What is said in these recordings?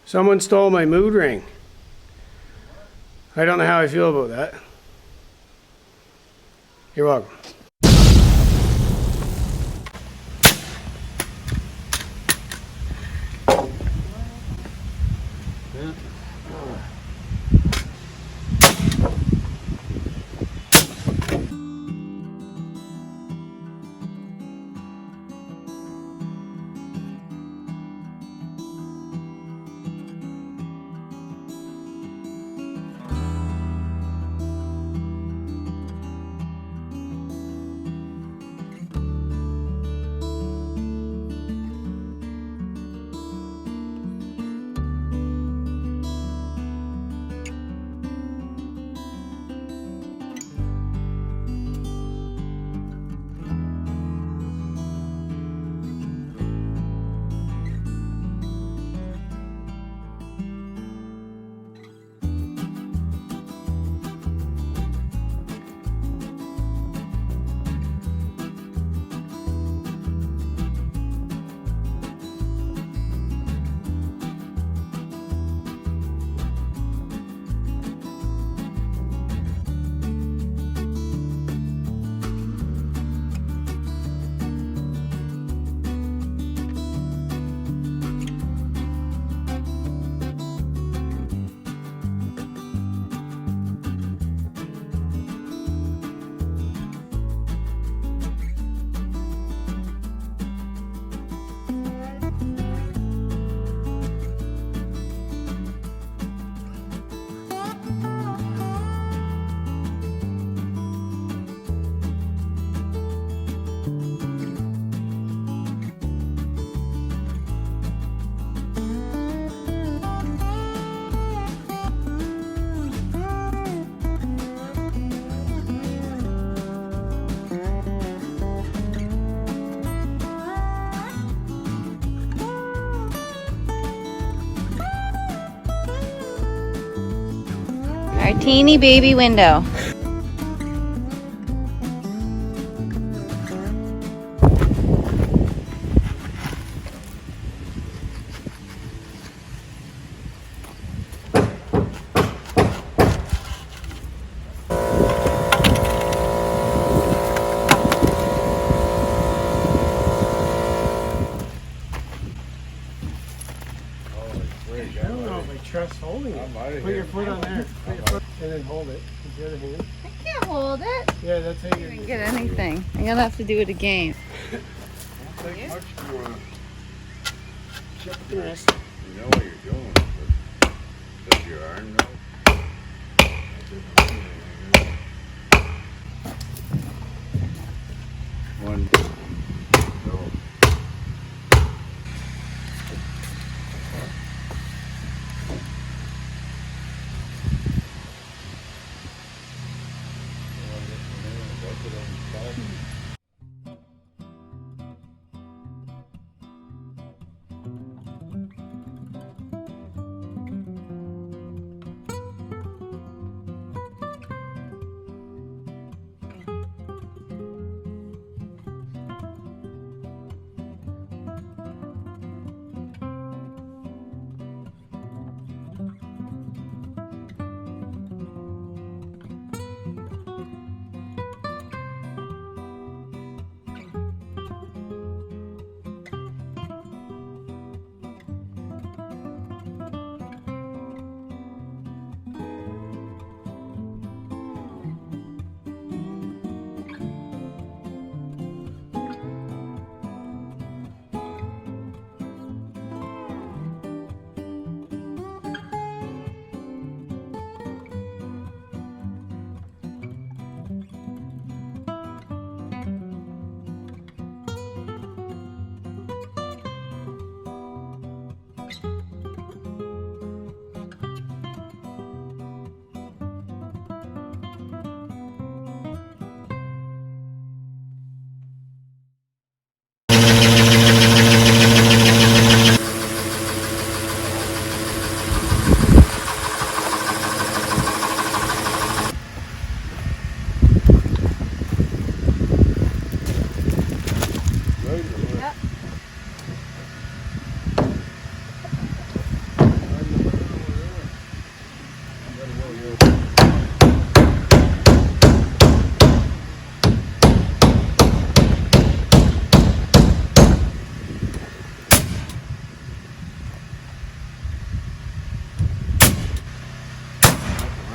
Someone stole my mood ring. I don't know how I feel about that. You're welcome. Our teeny baby window. I don't know if I trust holding it. Put your foot on there. Put your foot and then hold it with the other hand. I can't hold it. Yeah, that's how I you didn't get anything. I'm gonna have to do it again. Don't take much to Check the rest. you know what you're doing. But does your arm know? One. No.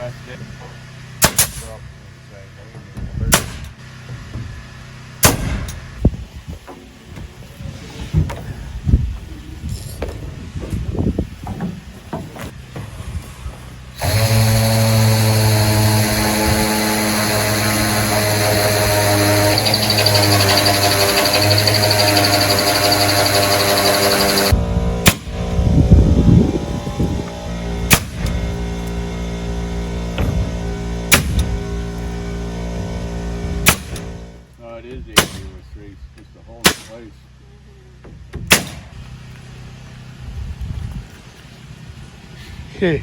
rest of it. No, it is easy with three, just to hold it in place. Okay.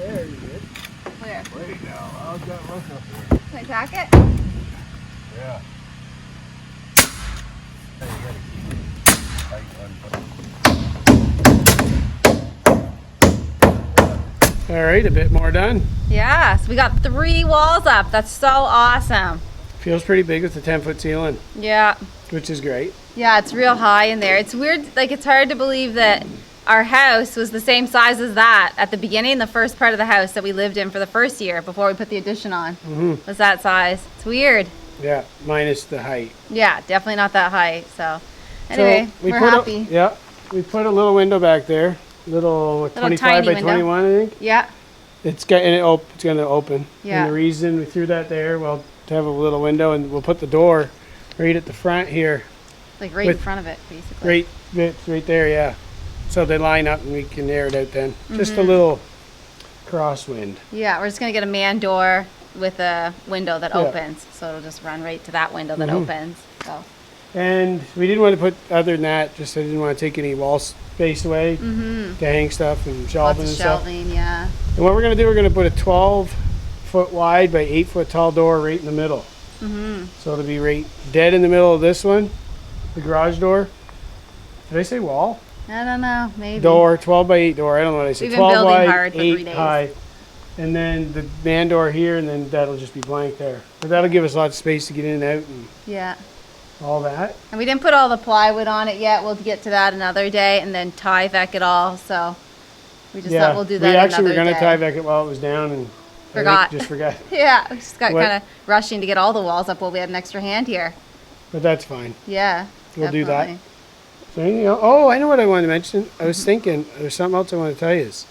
Where? Wait now, how's that look up there? Can I tack it? Yeah. Hey, you gotta keep it tight on. All right, a bit more done. Yeah, so we got 3 walls up. That's so awesome. Feels pretty big with the 10-foot ceiling, Yeah. which is great. Yeah, it's real high in there. It's weird, like it's hard to believe that our house was the same size as that at the beginning, the first part of the house that we lived in for the first year before we put the addition on. Was that size. It's weird. Yeah, minus the height. Yeah, definitely not that height. So anyway, So we're put happy. we put a little window back there, little 25 tiny by window. 21, I think. Yeah. It's going to open. Yeah. And the reason we threw that there, well, to have a little window, and we'll put the door right at the front here, Like right in front of it, basically. right there, yeah. So they line up and we can air it out then. Just a little crosswind. Yeah, we're just gonna get a man door with a window that Yeah. opens, so it'll just run right to that window that opens. So. And we didn't want to put, other than that, just I didn't want to take any wall space away to hang stuff and Lots shelving of and stuff. shelving, yeah. And what we're going to do, we're going to put a 12-foot wide by 8-foot tall door right in the middle. So it'll be right dead in the middle of this one, the garage door. Did I say wall? I don't know, maybe. Door, 12 by 8 door. I don't know what I said. We've been 12 building wide, hard for 8 3 days. high. And then the man door here, and then that'll just be blank there. But that'll give us lots of space to get in and out and Yeah. all that. And we didn't put all the plywood on it yet. We'll get to that another day, and then Tyvek it all. So we just thought we'll do that we actually were another going to day. Tyvek it while it was down and I think Forgot. just forgot. Yeah, we just got What? kind of rushing to get all the walls up while we had an extra hand here. But that's fine. Yeah. We'll do that. definitely. So anything else? Oh, I know what I wanted to mention. I was thinking there's something else I want to tell you. Is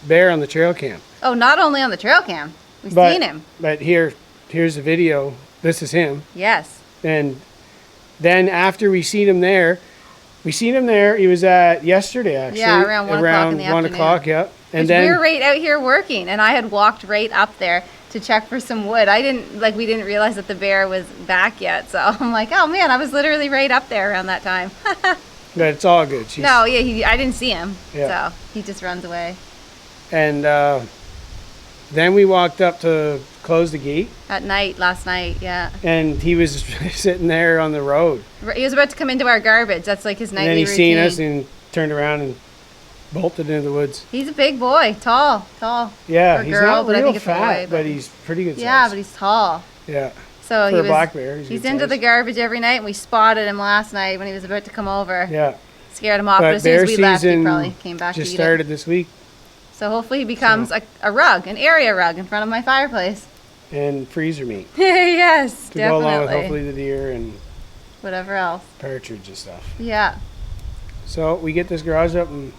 bear on the trail cam. Oh, not only on the trail cam. We've But- seen him. But here's the video. This is him. Yes. And then after we seen him there, he was at yesterday actually. Yeah, around 1 o'clock in the 1 afternoon. o'clock, yeah. And We then were right out here working, and I had walked right up there to check for some wood. We didn't realize that the bear was back yet. So I'm like, oh man, I was literally right up there around that time. but it's all good. She's, No, yeah, I didn't see him. Yeah. So he just runs away. And then we walked up to close the gate, At night, last night, yeah. and he was sitting there on the road. He was about to come into our garbage. That's like his And nightly then he routine. seen us and turned around and bolted into the woods. He's a big boy, tall. Yeah, Or he's girl, not but I real think it's a fat, boy, but he's pretty good size. Yeah, but he's tall. Yeah, So for a black bear, he's good into size. the garbage every night, and we spotted him last night when he was about to come over. Yeah, Scared him off, but but as soon bear as we left, he season probably came back just to eat started this week, it. So hopefully he becomes a rug, an area rug in front of my fireplace. and freezer meat Yes, to go along with definitely. hopefully the deer and Whatever else. partridge and stuff. Yeah. So we get this garage up and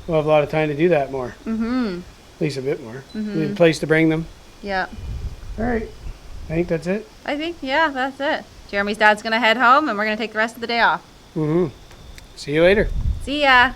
we'll have a lot of time to do that more. Mm-hmm. At least a bit more. We need a place to bring them. Yeah. All right, I think that's it. I think, yeah, that's it. Jeremy's dad's going to head home, and we're going to take the rest of the day off. See you later. See ya.